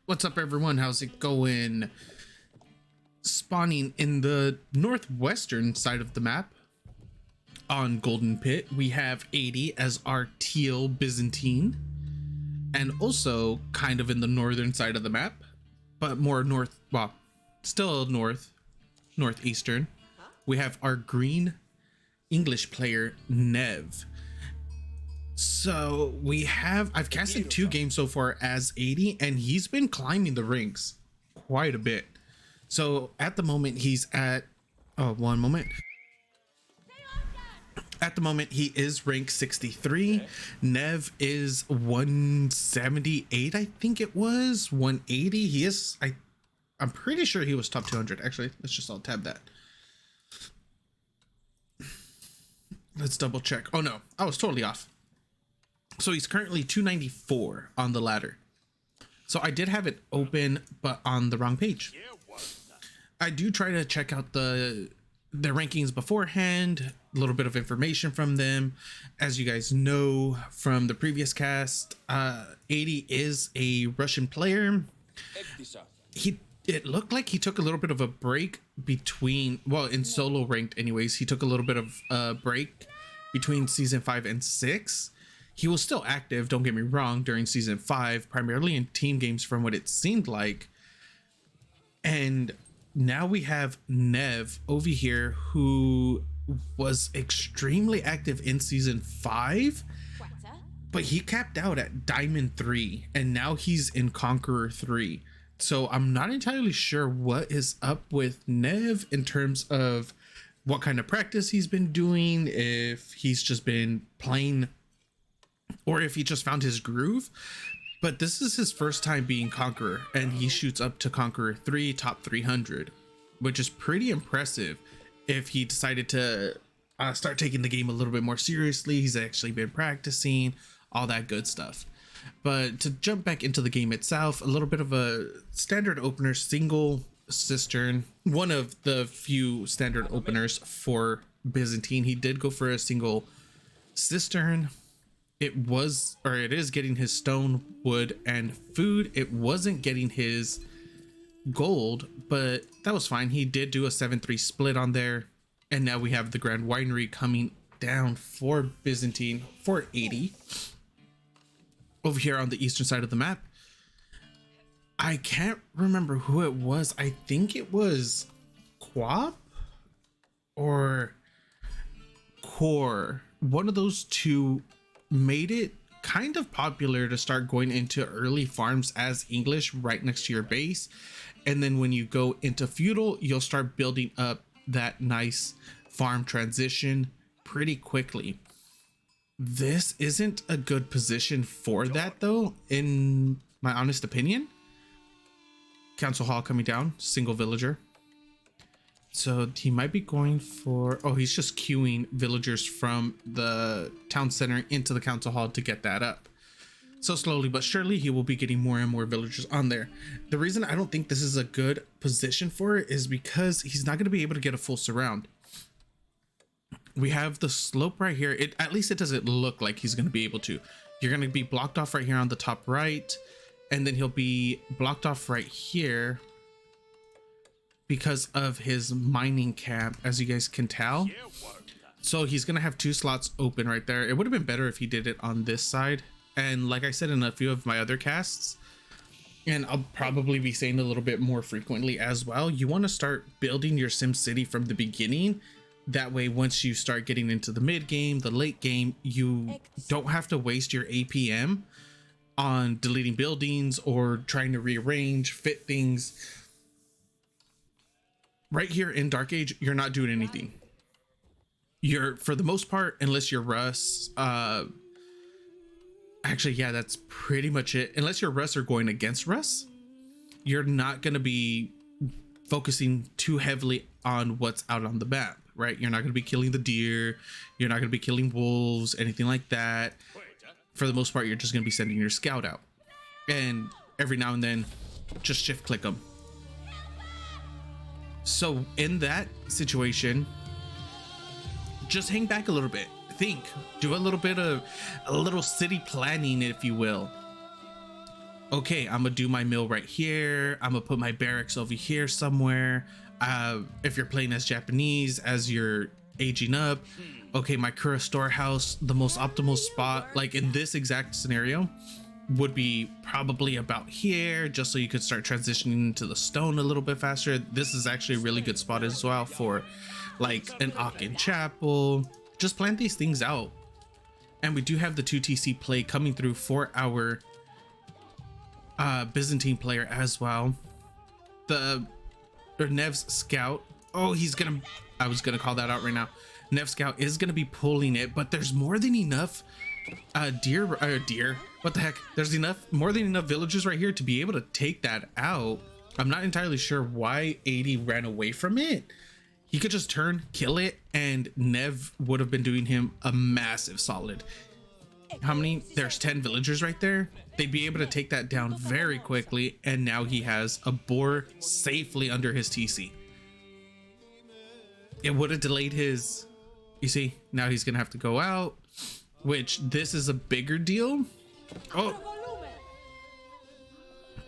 What's up, everyone? How's it going? Spawning in the northwestern side of the map on Golden Pit, we have 80 as our teal Byzantine, and also kind of in the northern side of the map, but more north, well, still northeastern, we have our green English player NeV. So I've casted 2 games so far as 80, and he's been climbing the ranks quite a bit. So at the moment he's at, one moment. At the moment he is rank 63. Okay. NeV is 178, I think it was 180. He is, I'm pretty sure he was top 200. Actually, let's just all tab that. Let's double check. Oh no, I was totally off. So he's currently 294 on the ladder. So I did have it open, but on the wrong page. I do try to check out their rankings beforehand, a little bit of information from them. As you guys know from the previous cast, 80 is a Russian player. It looked like he took a little bit of a break between, well, in solo ranked anyways, he took a little bit of a break between season 5 and 6. He was still active, don't get me wrong, during season 5, primarily in team games from what it seemed like. And now we have NeV over here, who was extremely active in season 5, but he capped out at Diamond 3, and now he's in Conqueror 3. So I'm not entirely sure what is up with NeV in terms of what kind of practice he's been doing, if he's just been playing, or if he just found his groove. But this is his first time being Conqueror, and he shoots up to Conqueror 3 top 300, which is pretty impressive. If he decided to start taking the game a little bit more seriously, he's actually been practicing, all that good stuff. But to jump back into the game itself, a little bit of a standard opener, single cistern, one of the few standard openers for Byzantine. He did go for a single cistern. It is getting his stone, wood, and food. It wasn't getting his gold, but that was fine. He did do a 7-3 split on there, and now we have the Grand Winery coming down for Byzantine for 80 over here on the eastern side of the map. I can't remember who it was. I think it was Quap or Core. One of those two made it kind of popular to start going into early farms as English right next to your base, and then when you go into feudal, you'll start building up that nice farm transition pretty quickly. This isn't a good position for that though, in my honest opinion. Council hall coming down, single villager. So he might be going for, oh, he's just queuing villagers from the town center into the council hall to get that up. So slowly but surely he will be getting more and more villagers on there. The reason I don't think this is a good position for it is because he's not going to be able to get a full surround. We have the slope right here. At least it doesn't look like he's going to be able to. You're going to be blocked off right here on the top right, and then he'll be blocked off right here because of his mining camp, as you guys can tell. So he's gonna have 2 slots open right there. It would have been better if he did it on this side. And like I said in a few of my other casts, and I'll probably be saying a little bit more frequently as well, you want to start building your sim city from the beginning. That way, once you start getting into the mid game, the late game, you don't have to waste your APM on deleting buildings or trying to rearrange, fit things. Right here in Dark Age, you're not doing anything. You're, for the most part, unless you're Russ, actually, yeah, that's pretty much it. Unless you're Russ or going against Russ, you're not going to be focusing too heavily on what's out on the map, right? You're not going to be killing the deer. You're not going to be killing wolves, anything like that. For the most part, you're just going to be sending your scout out. And every now and then, just shift click them. So in that situation, just hang back a little bit, think, do a little bit of a little city planning, if you will. okay, I'm gonna do my mill right here, I'm gonna put my barracks over here somewhere. If you're playing as Japanese, as you're aging up, okay, my Kura storehouse, the most optimal spot, like in this exact scenario, would be probably about here, just so you could start transitioning into the stone a little bit faster. This is actually a really good spot as well for like an Akin chapel. Just plan these things out. And we do have the 2 TC play coming through for our Byzantine player as well. NeV's scout, oh, he's gonna, I was gonna call that out right now. NeV scout is gonna be pulling it, but there's more than enough deer, what the heck, there's more than enough villagers right here to be able to take that out. I'm not entirely sure why 80 ran away from it. He could just turn, kill it, and NeV would have been doing him a massive solid. How many? There's 10 villagers right there. They'd be able to take that down very quickly, and now he has a boar safely under his TC. It would have delayed his, you see, now he's gonna have to go out, which this is a bigger deal. Oh,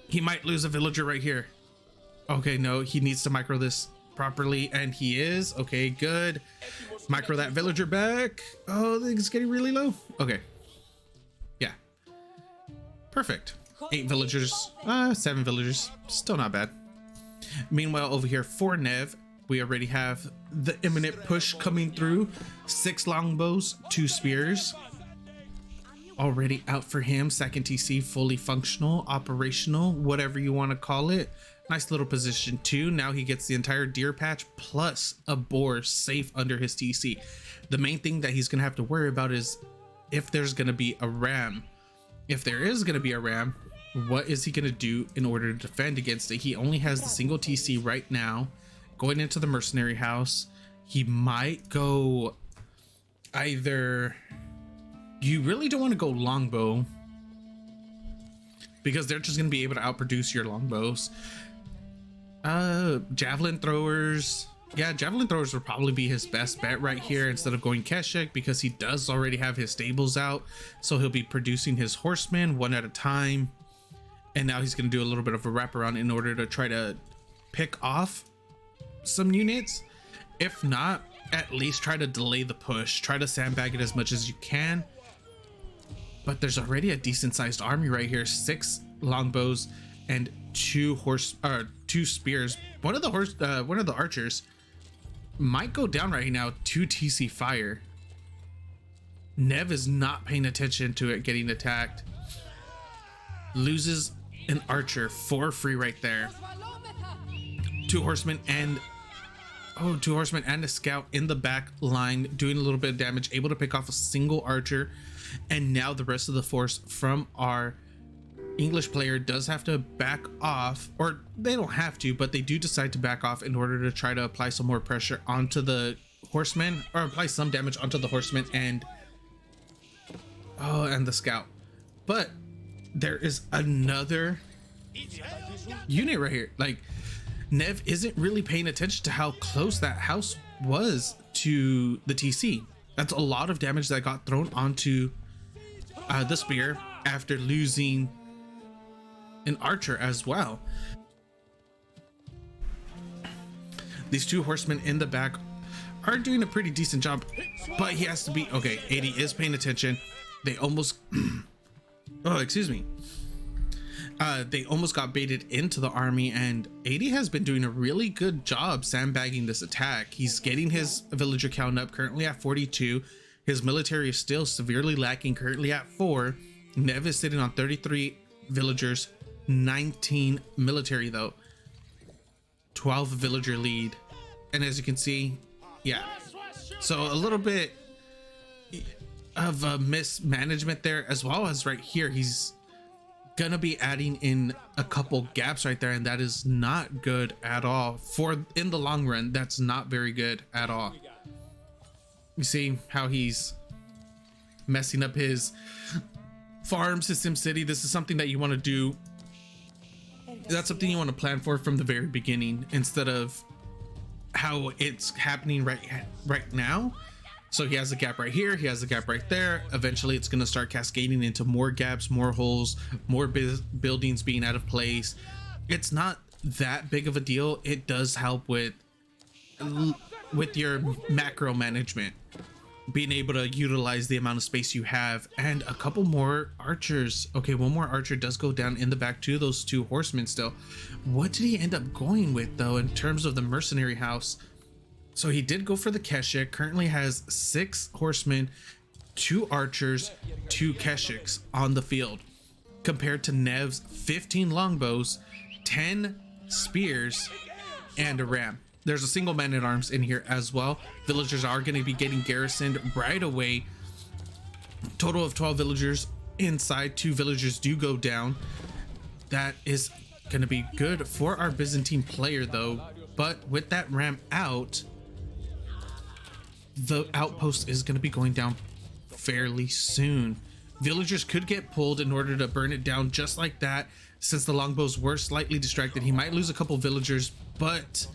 he might lose a villager right here. Okay, no, he needs to micro this properly, and he is. Okay, good. Micro that villager back. Oh, it's getting really low. Okay, yeah, perfect. 8 villagers, 7 villagers, still not bad. Meanwhile, over here for NeV, we already have the imminent push coming through. 6 longbows, 2 spears already out for him. Second TC fully functional, operational, whatever you want to call it. Nice little position too. Now he gets the entire deer patch plus a boar safe under his TC. The main thing that he's gonna have to worry about is if there's gonna be a ram. If there is gonna be a ram, what is he gonna do in order to defend against it? He only has the single TC right now. Going into the mercenary house, he might go either, you really don't want to go longbow because they're just going to be able to outproduce your longbows. Javelin throwers, yeah, javelin throwers would probably be his best bet right here instead of going Keshik, because he does already have his stables out, so he'll be producing his horsemen one at a time. And now he's going to do a little bit of a wraparound in order to try to pick off some units. If not, at least try to delay the push, try to sandbag it as much as you can. But there's already a decent sized army right here. 6 longbows and 2 spears. One of the archers might go down right now. 2 TC fire. NeV is not paying attention to it getting attacked. Loses an archer for free right there. 2 horsemen and 2 horsemen and a scout in the back line doing a little bit of damage, able to pick off a single archer. And now the rest of the force from our English player does have to back off, or they don't have to, but they do decide to back off in order to try to apply some more pressure onto the horsemen, or apply some damage onto the horsemen and the scout. But there is another unit right here. Like, NeV isn't really paying attention to how close that house was to the TC. That's a lot of damage that got thrown onto the spear after losing an archer as well. These 2 horsemen in the back are doing a pretty decent job, but he has to be okay. 80 is paying attention. They almost they almost got baited into the army, and 80 has been doing a really good job sandbagging this attack. He's getting his villager count up, currently at 42. His military is still severely lacking, currently at 4. NeV is sitting on 33 villagers, 19 military though, 12 villager lead. And as you can see, yeah, so a little bit of a mismanagement there, as well as right here he's gonna be adding in a couple gaps right there, and that is not good at all. For in the long run, that's not very good at all. You see how he's messing up his farms, his sim city. This is something that you want to do, that's something you want to plan for from the very beginning, instead of how it's happening right now. So he has a gap right here, he has a gap right there. Eventually it's going to start cascading into more gaps, more holes, more buildings being out of place. It's not that big of a deal. It does help with your macro management, being able to utilize the amount of space you have. And a couple more archers. Okay, one more archer does go down in the back to those two horsemen still. What did he end up going with though in terms of the mercenary house? So he did go for the Keshik. Currently has 6 horsemen, 2 archers, 2 Keshiks on the field, compared to NeV's 15 longbows, 10 spears, and a ram. There's a single man-at-arms in here as well. Villagers are going to be getting garrisoned right away. Total of 12 villagers inside. 2 villagers do go down. That is going to be good for our Byzantine player though. But with that ram out, the outpost is going to be going down fairly soon. Villagers could get pulled in order to burn it down just like that. Since the longbows were slightly distracted, he might lose a couple villagers, but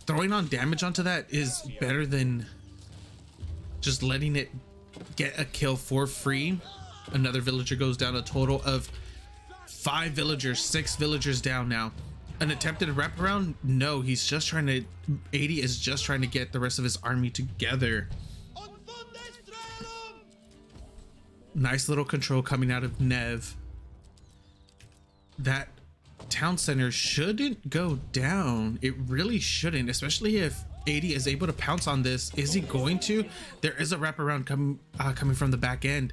throwing on damage onto that is better than just letting it get a kill for free. Another villager goes down. A total of 5 villagers, 6 villagers down now. An attempted wraparound? No, he's just trying to, 80 is just trying to get the rest of his army together. Nice little control coming out of NeV. That town center shouldn't go down. It really shouldn't, especially if 80 is able to pounce on this. Is he going to? There is a wraparound coming from the back end.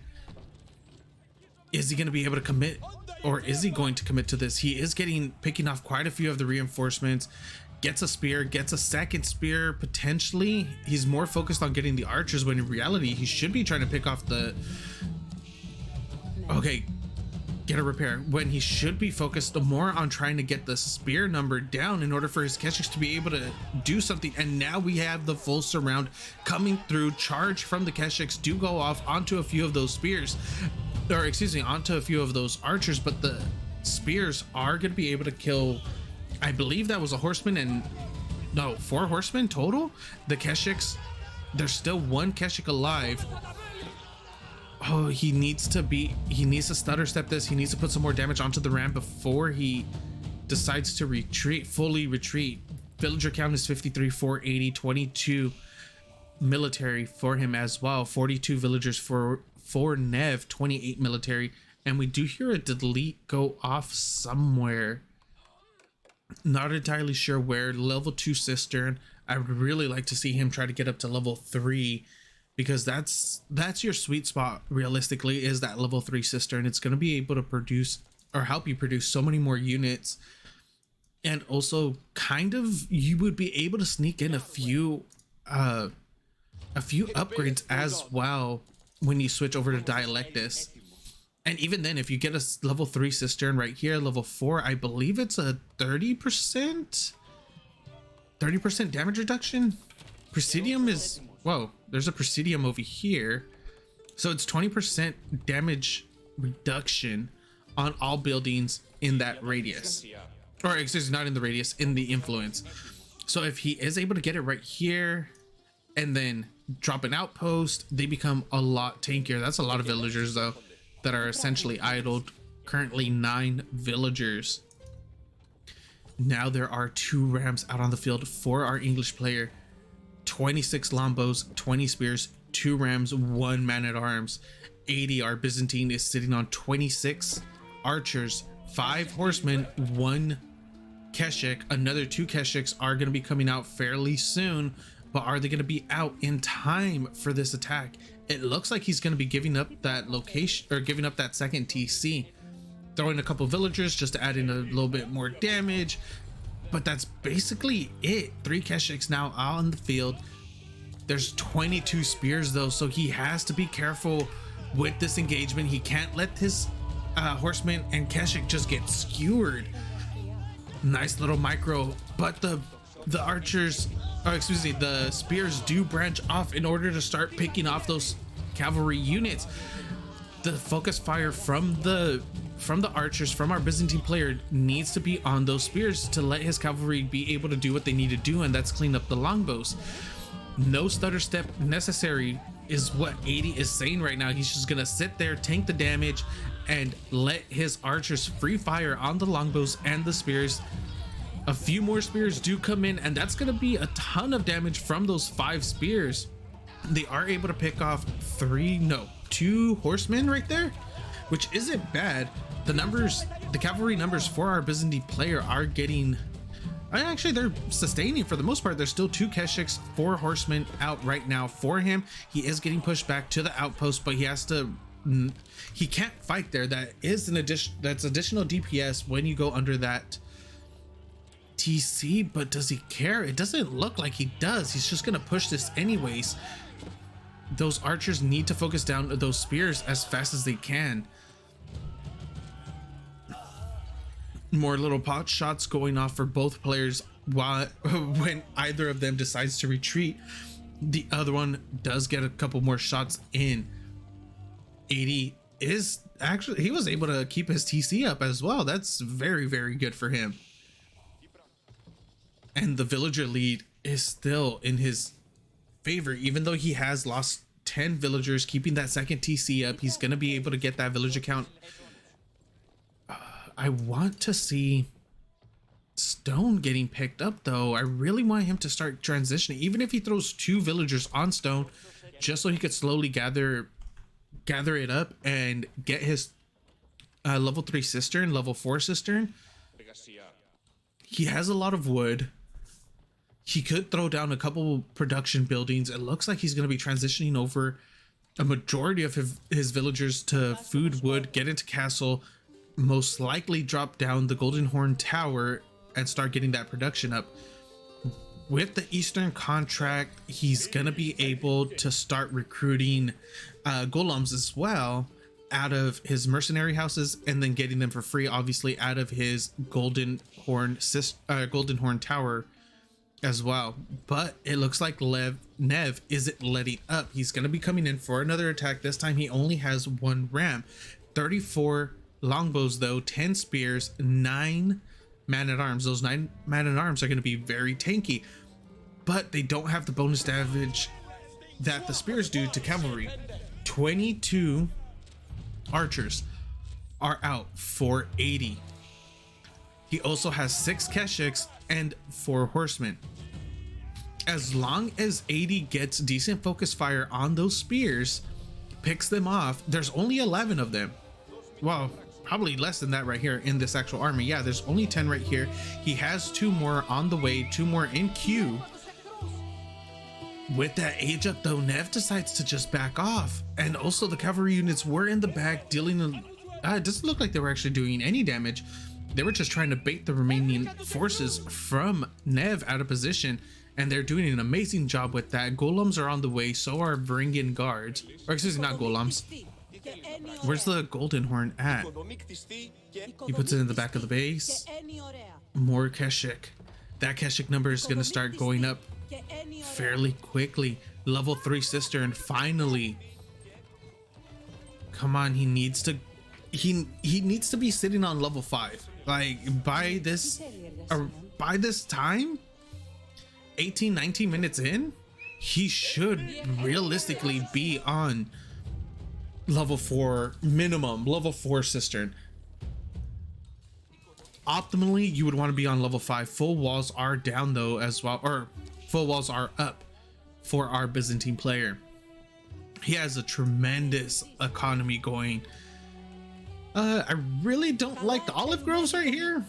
Is he going to be able to commit, or is he going to commit to this? He is picking off quite a few of the reinforcements. Gets a spear, gets a second spear potentially. He's more focused on getting the archers when in reality he should be trying to pick off the, okay, get a repair, when he should be focused more on trying to get the spear number down in order for his Keshiks to be able to do something. And now we have the full surround coming through. Charge from the Keshiks do go off onto a few of those spears, or excuse me, onto a few of those archers, but the spears are going to be able to kill, I believe that was a horseman, and no, 4 horsemen total. The Keshiks, there's still 1 Keshik alive. Oh, he needs to stutter step this. He needs to put some more damage onto the ram before he decides to retreat, fully retreat. Villager count is 53, 480, 22 military for him as well. 42 villagers for NeV, 28 military. And we do hear a delete go off somewhere. Not entirely sure where. Level 2 cistern. I would really like to see him try to get up to level 3, because that's your sweet spot realistically, is that level 3 cistern. It's going to be able to produce, or help you produce, so many more units. And also kind of, you would be able to sneak in a few upgrades as well when you switch over to Dialectus. And even then, if you get a level 3 cistern right here, level 4, I believe it's a 30% damage reduction. Presidium is, whoa, there's a Presidium over here. So it's 20% damage reduction on all buildings in that radius. Or excuse me, not in the radius, in the influence. So if he is able to get it right here and then drop an outpost, they become a lot tankier. That's a lot of villagers though that are essentially idled. Currently 9 villagers. Now there are 2 rams out on the field for our English player. 26 longbows, 20 spears, 2 rams, 1 man-at-arms. 80, our Byzantine, is sitting on 26 archers, 5 horsemen, 1 Keshik. Another 2 Keshiks are going to be coming out fairly soon, but are they going to be out in time for this attack? It looks like he's going to be giving up that location, or giving up that second TC, throwing a couple villagers just to add in a little bit more damage. But that's basically it. 3 Keshiks now out on the field. There's 22 spears though, so he has to be careful with this engagement. He can't let his horsemen and Keshik just get skewered. Nice little micro, but the archers, or excuse me, the spears do branch off in order to start picking off those cavalry units. The focus fire from the archers, from our Byzantine player, needs to be on those spears to let his cavalry be able to do what they need to do, and that's clean up the longbows. No stutter step necessary is what 80 is saying right now. He's just gonna sit there, tank the damage, and let his archers free fire on the longbows and the spears. A few more spears do come in, and that's gonna be a ton of damage from those 5 spears. They are able to pick off 2 horsemen right there, which isn't bad. The cavalry numbers for our Byzantine player are getting, actually they're sustaining for the most part. There's still 2 Keshiks, 4 horsemen out right now for him. He is getting pushed back to the outpost, but he can't fight there. That is that's additional DPS when you go under that TC, but does he care? It doesn't look like he does. He's just gonna push this anyways. Those archers need to focus down those spears as fast as they can. More little pot shots going off for both players when either of them decides to retreat. The other one does get a couple more shots in. 80 is actually, he was able to keep his TC up as well. That's very, very good for him. And the villager lead is still in his favor, even though he has lost 10 villagers. Keeping that second TC up, he's going to be able to get that villager count. I want to see Stone getting picked up though. I really want him to start transitioning, even if he throws 2 villagers on Stone, just so he could slowly gather it up and get his level 3 cistern, level 4 cistern. He has a lot of wood. He could throw down a couple production buildings. It looks like he's going to be transitioning over a majority of his villagers to food, wood, get into castle, most likely drop down the Golden Horn Tower and start getting that production up. With the Eastern contract, he's going to be able to start recruiting golems as well out of his mercenary houses, and then getting them for free, obviously, out of his Golden Horn Tower as well. But it looks like NeV isn't letting up. He's going to be coming in for another attack. This time he only has 1 ram. 34 longbows though, 10 spears, 9 man-at-arms. Those 9 man-at-arms are going to be very tanky, but they don't have the bonus damage that the spears do to cavalry. 22 archers are out for 80. He also has 6 Keshiks and 4 horsemen. As long as 80 gets decent focus fire on those spears, picks them off, there's only 11 of them. Well, probably less than that right here in this actual army. Yeah, there's only 10 right here. He has 2 more on the way, 2 more in queue. With that age up though, NeV decides to just back off. And also the cavalry units were in the back dealing, it doesn't look like they were actually doing any damage. They were just trying to bait the remaining forces from NeV out of position, and they're doing an amazing job with that. Golems are on the way, so are Varangian guards. Or excuse me, not golems. Where's the Golden Horn at? He puts it in the back of the base. More Keshik. That Keshik number is going to start going up fairly quickly. Level 3 cistern, finally. Come on, he needs to be sitting on level 5. Like by this time, 18-19 minutes in, he should realistically be on level 4 minimum, level 4 cistern. Optimally, you would want to be on level 5. Full walls are down though as well, or full walls are up for our Byzantine player. He has a tremendous economy going. I really don't like the olive groves right here,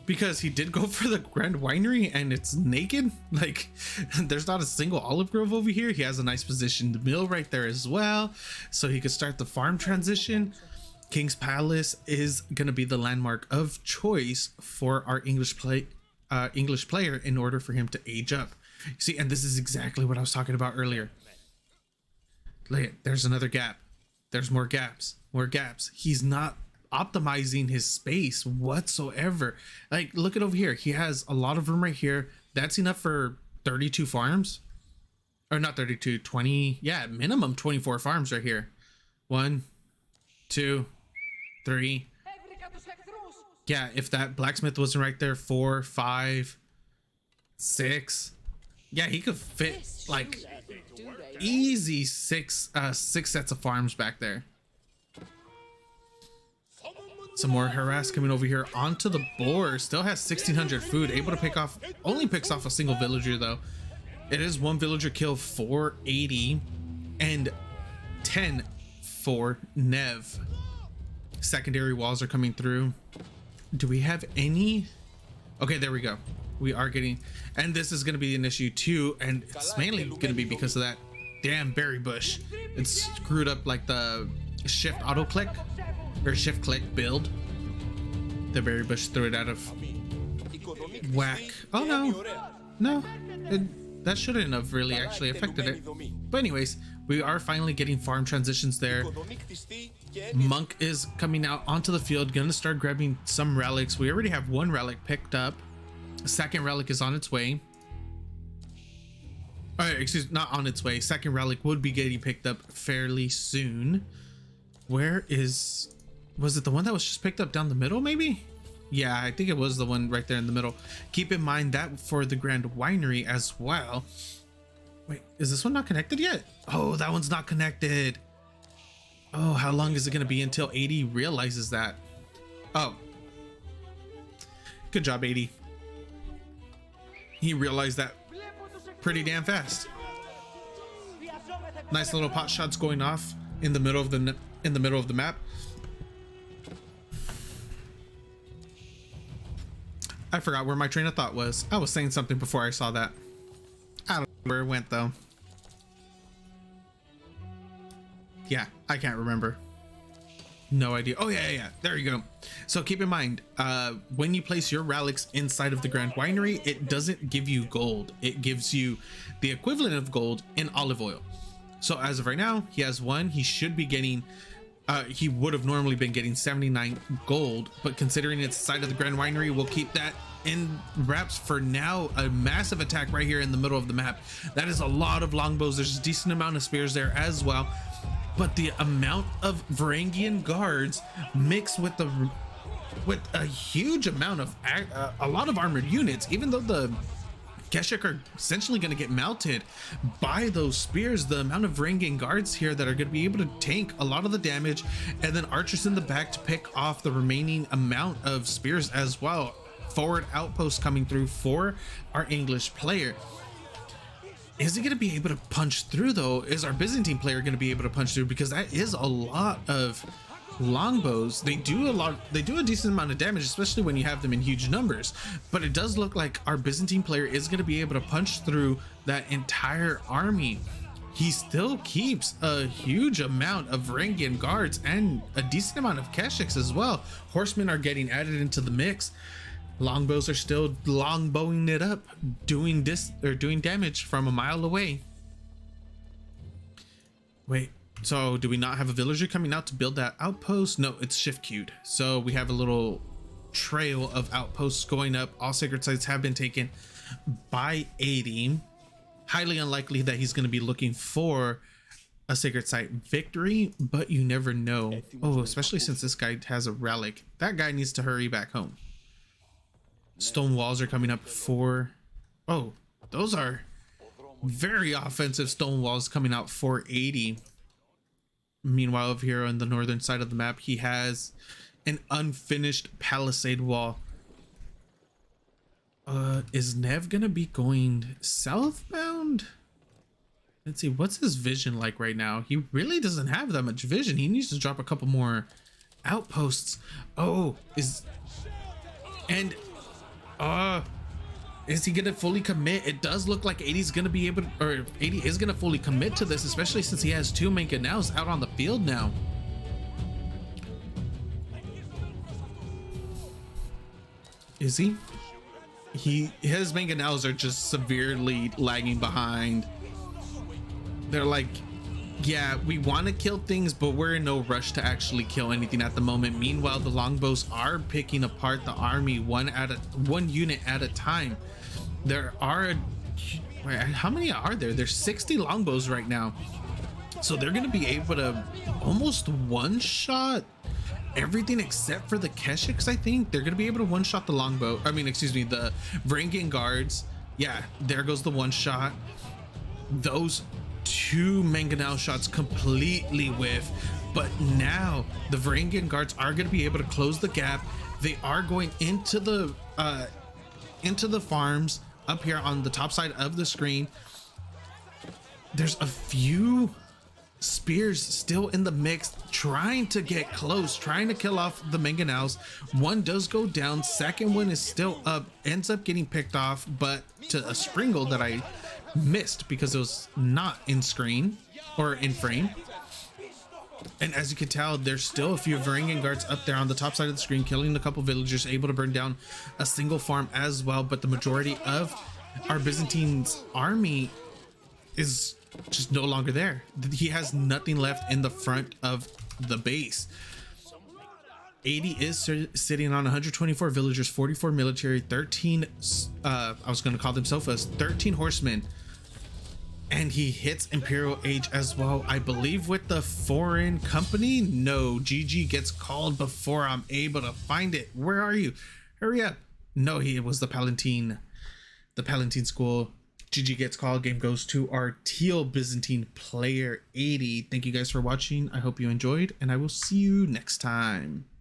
because he did go for the Grand Winery and it's naked. Like there's not a single olive grove over here. He has a nice positioned mill right there as well, so he could start the farm transition. King's Palace is going to be the landmark of choice for our English player in order for him to age up. See, and this is exactly what I was talking about earlier. Look, there's another gap. There's more gaps. He's not optimizing his space whatsoever. Like, look at over here. He has a lot of room right here. That's enough for 32 farms. Or not 32, 20. Yeah, minimum 24 farms right here. 1, 2, 3. Yeah, if that blacksmith wasn't right there, 4, 5, 6. Yeah, he could fit like easy six sets of farms back there. Some more harass coming over here onto the board. Still has 1600 food, able to pick off, only picks off a single villager though. It is one villager kill, 480 and 10 for NeV. Secondary walls are coming through. Do we have any? Okay, there we go. We are getting, and this is going to be an issue too, and it's mainly going to be because of that damn berry bush. It's screwed up like the shift auto click or shift click build. The berry bush threw it out of whack. Oh no, that shouldn't have really actually affected it. But anyways, we are finally getting farm transitions there. Monk is coming out onto the field, gonna start grabbing some relics. We already have one relic picked up. Second relic is on its way. Not on its way. Second relic would be getting picked up fairly soon. Where is, was it the one that was just picked up down the middle maybe? Yeah, I think it was the one right there in the middle. Keep in mind that for the Grand Winery as well. Wait, is this one not connected yet? Oh, that one's not connected. Oh, how long is it gonna be until 80 realizes that? Oh, good job 80. He realized that pretty damn fast. Nice little pot shots going off in the middle of the map. I forgot where my train of thought was. I was saying something before I saw that. I don't know where it went though. Yeah, I can't remember. No idea. Oh yeah, there you go. So keep in mind, when you place your relics inside of the Grand Winery, it doesn't give you gold. It gives you the equivalent of gold in olive oil. So as of right now, he has one. He should be getting, he would have normally been getting 79 gold, but considering it's side of the Grand Winery, we'll keep that in wraps for now. A massive attack right here in the middle of the map. That is a lot of longbows. There's a decent amount of spears there as well. But the amount of Varangian guards mixed with a huge amount of a lot of armored units, even though the Keshik are essentially going to get melted by those spears, the amount of Varangian guards here that are going to be able to tank a lot of the damage, and then archers in the back to pick off the remaining amount of spears as well. Forward outpost coming through for our English player. Is he going to be able to punch through though? Is our Byzantine player going to be able to punch through? Because that is a lot of longbows. They do a decent amount of damage, especially when you have them in huge numbers. But it does look like our Byzantine player is going to be able to punch through that entire army. He still keeps a huge amount of Varangian guards and a decent amount of Keshiks as well. Horsemen are getting added into the mix. Longbows are still longbowing it up, doing damage from a mile away. Wait, so do we not have a villager coming out to build that outpost? No, it's shift queued. So we have a little trail of outposts going up. All sacred sites have been taken by 80. Highly unlikely that he's going to be looking for a sacred site victory, but you never know. Oh, especially since this guy has a relic. That guy needs to hurry back home. Stone walls are coming up for, oh, those are very offensive stone walls coming out for 80. Meanwhile, over here on the northern side of the map, he has an unfinished palisade wall. Is NeV gonna be going southbound? Let's see, what's his vision like right now? He really doesn't have that much vision. He needs to drop a couple more outposts. Oh, is he gonna fully commit? It does look like 80's gonna be able to, or 80 is gonna fully commit to this, especially since he has two mangonels out on the field now. Is he? His mangonels are just severely lagging behind. They're like, yeah, we want to kill things, but we're in no rush to actually kill anything at the moment. Meanwhile, the longbows are picking apart the army one unit at a time. There are, how many are there? There's 60 longbows right now. So they're going to be able to almost one-shot everything except for the Keshiks. I think they're going to be able to one-shot the longbow. I mean, excuse me, the Varangian guards. Yeah, there goes the one shot. Those two mangonel shots completely whiff, but now the Varangian guards are going to be able to close the gap. They are going into the farms up here on the top side of the screen. There's a few spears still in the mix, trying to get close, trying to kill off the mangonels. One does go down, second one is still up, ends up getting picked off, but to a Springle that I missed because it was not in screen or in frame. And as you can tell, there's still a few Varangian guards up there on the top side of the screen, killing a couple villagers, able to burn down a single farm as well. But the majority of our Byzantine's army is just no longer there. He has nothing left in the front of the base. 80 is sitting on 124 villagers, 44 military, 13 I was going to call them sofas, 13 horsemen, and he hits Imperial Age as well, I believe, with the foreign company. No, GG gets called before I'm able to find it. Where are you? Hurry up. No, it was the Palatine school. GG gets called. Game goes to our teal Byzantine player 80. Thank you guys for watching. I hope you enjoyed, and I will see you next time.